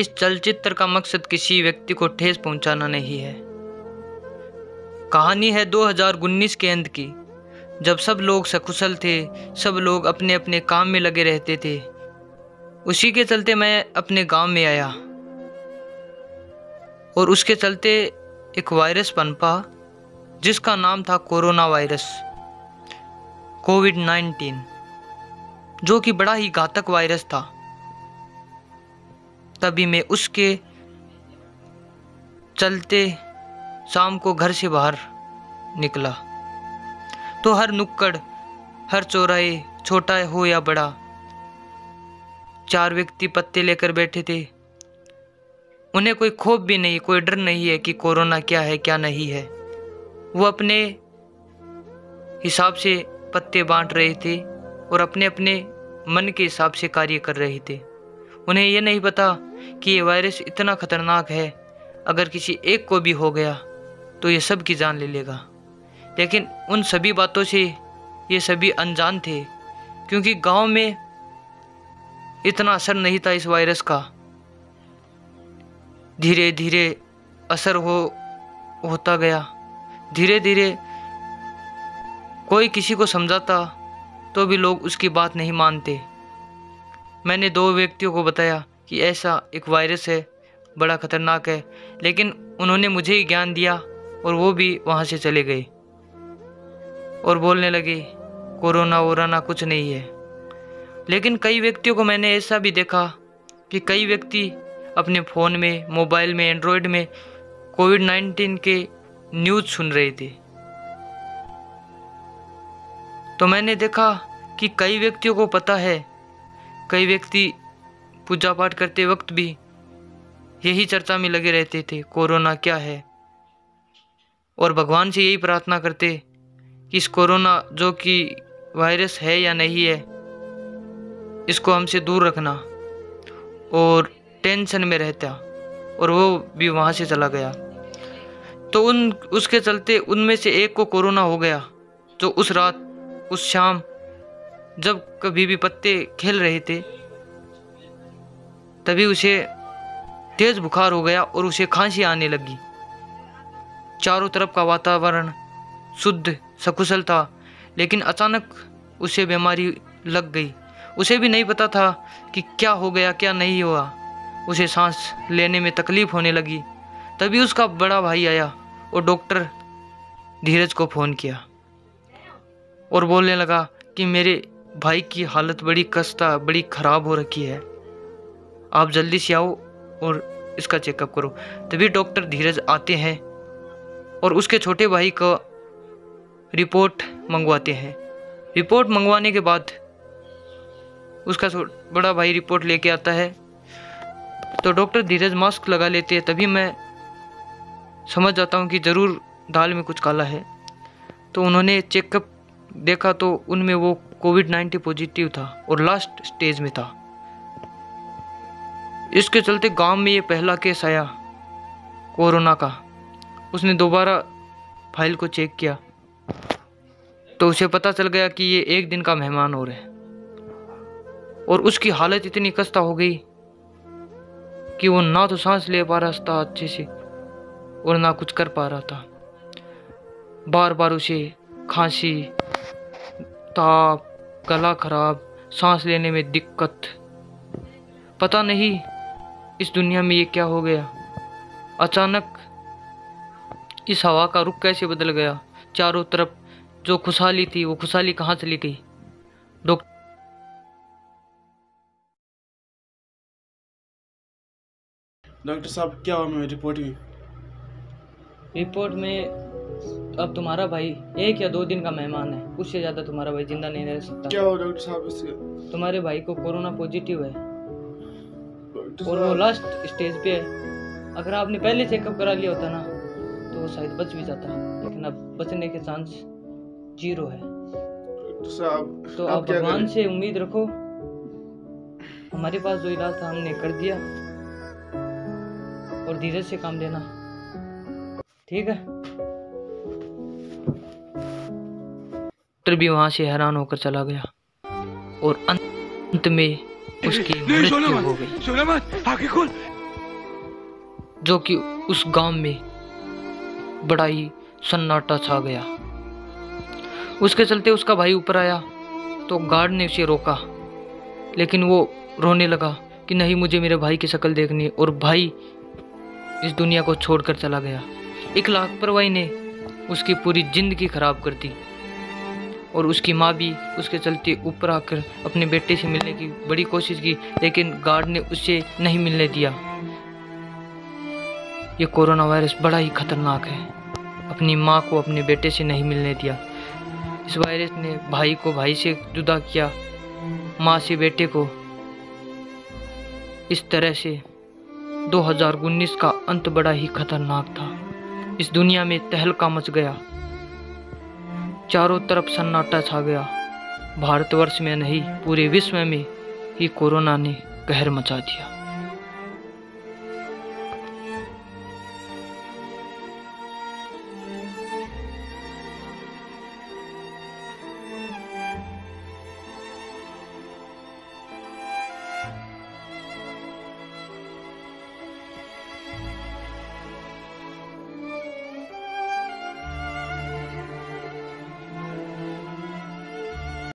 इस चलचित्र का मकसद किसी व्यक्ति को ठेस पहुंचाना नहीं है। कहानी है 2019 के अंत की, जब सब लोग सकुशल थे, सब लोग अपने अपने काम में लगे रहते थे। उसी के चलते मैं अपने गांव में आया और उसके चलते एक वायरस पनपा जिसका नाम था कोरोना वायरस, कोविड-19, जो कि बड़ा ही घातक वायरस था। तभी मैं उसके चलते शाम को घर से बाहर निकला तो हर नुक्कड़, हर चौराहे, छोटा हो या बड़ा, 4 व्यक्ति पत्ते लेकर बैठे थे। उन्हें कोई खौफ भी नहीं, कोई डर नहीं है कि कोरोना क्या है क्या नहीं है। वो अपने हिसाब से पत्ते बांट रहे थे और अपने अपने मन के हिसाब से कार्य कर रहे थे। उन्हें यह नहीं पता कि ये वायरस इतना खतरनाक है, अगर किसी एक को भी हो गया तो ये सब की जान ले लेगा। लेकिन उन सभी बातों से ये सभी अनजान थे, क्योंकि गांव में इतना असर नहीं था इस वायरस का। धीरे धीरे असर होता गया। धीरे धीरे कोई किसी को समझाता तो भी लोग उसकी बात नहीं मानते। मैंने 2 व्यक्तियों को बताया कि ऐसा एक वायरस है, बड़ा खतरनाक है, लेकिन उन्होंने मुझे ही ज्ञान दिया और वो भी वहाँ से चले गए और बोलने लगे कोरोना वोरोना कुछ नहीं है। लेकिन कई व्यक्तियों को मैंने ऐसा भी देखा कि कई व्यक्ति अपने फ़ोन में, मोबाइल में, एंड्रॉयड में कोविड-19 के न्यूज़ सुन रहे थे। तो मैंने देखा कि कई व्यक्तियों को पता है, कई व्यक्ति पूजा पाठ करते वक्त भी यही चर्चा में लगे रहते थे, कोरोना क्या है, और भगवान से यही प्रार्थना करते कि इस कोरोना जो कि वायरस है या नहीं है, इसको हमसे दूर रखना। और टेंशन में रहता, और वो भी वहाँ से चला गया। तो उसके चलते उनमें से एक को कोरोना हो गया, जो उस रात, उस शाम जब कभी भी पत्ते खेल रहे थे, तभी उसे तेज बुखार हो गया और उसे खांसी आने लगी। चारों तरफ का वातावरण शुद्ध सकुशल था, लेकिन अचानक उसे बीमारी लग गई। उसे भी नहीं पता था कि क्या हो गया क्या नहीं हुआ। उसे सांस लेने में तकलीफ होने लगी। तभी उसका बड़ा भाई आया और डॉक्टर धीरज को फ़ोन किया और बोलने लगा कि मेरे भाई की हालत बड़ी खस्ता, बड़ी ख़राब हो रखी है, आप जल्दी से आओ और इसका चेकअप करो। तभी डॉक्टर धीरज आते हैं और उसके छोटे भाई का रिपोर्ट मंगवाते हैं। रिपोर्ट मंगवाने के बाद उसका बड़ा भाई रिपोर्ट लेके आता है, तो डॉक्टर धीरज मास्क लगा लेते हैं। तभी मैं समझ जाता हूँ कि ज़रूर दाल में कुछ काला है। तो उन्होंने चेकअप देखा तो उनमें वो कोविड-19 पॉजिटिव था और लास्ट स्टेज में था। इसके चलते गांव में ये पहला केस आया कोरोना का। उसने दोबारा फाइल को चेक किया तो उसे पता चल गया कि ये 1 दिन का मेहमान और है, और उसकी हालत इतनी खस्ता हो गई कि वो ना तो सांस ले पा रहा था अच्छे से और ना कुछ कर पा रहा था। बार बार उसे खांसी, ताप, गला खराब, सांस लेने में दिक्कत। पता नहीं इस दुनिया में ये क्या हो गया। अचानक इस हवा का रुख कैसे बदल गया। चारों तरफ जो खुशहाली थी वो खुशहाली कहाँ चली गई। डॉक्टर साहब क्या हुआ मेरी रिपोर्ट में अब तुम्हारा भाई 1 या 2 दिन का मेहमान है, उससे ज़्यादा तुम्हारा भाई जिंदा नहीं रह सकता। क्या हुआ डॉक्टर साहब इसके? तुम्हारे भाई को कोरोना पॉजिटिव है और वो लास्ट स्टेज पे है। अगर आपने पहले चेकअप करा लिया होता ना तो वो शायद बच भी जाता, लेकिन अब बचने के चांस 0 है। तो आप भगवान से उम्मीद रखो। हमारे पास जो इलाज था हमने कर दिया, और धीरज से काम लेना, ठीक है। डॉक्टर भी वहां से हैरान होकर चला गया और अंत में उसकी मृत्यु हो गई। जो कि उस गांव में बड़ा ही सन्नाटा छा गया। उसके चलते उसका भाई ऊपर आया तो गार्ड ने उसे रोका, लेकिन वो रोने लगा कि नहीं, मुझे मेरे भाई की शक्ल देखनी है, और भाई इस दुनिया को छोड़कर चला गया। एक लापरवाही ने उसकी पूरी जिंदगी खराब कर दी, और उसकी माँ भी उसके चलते ऊपर आकर अपने बेटे से मिलने की बड़ी कोशिश की, लेकिन गार्ड ने उसे नहीं मिलने दिया। ये कोरोना वायरस बड़ा ही खतरनाक है। अपनी माँ को अपने बेटे से नहीं मिलने दिया। इस वायरस ने भाई को भाई से जुदा किया, माँ से बेटे को। इस तरह से 2019 का अंत बड़ा ही खतरनाक था। इस दुनिया में तहलका मच गया, चारों तरफ सन्नाटा छा गया। भारतवर्ष में नहीं, पूरे विश्व में ही कोरोना ने कहर मचा दिया।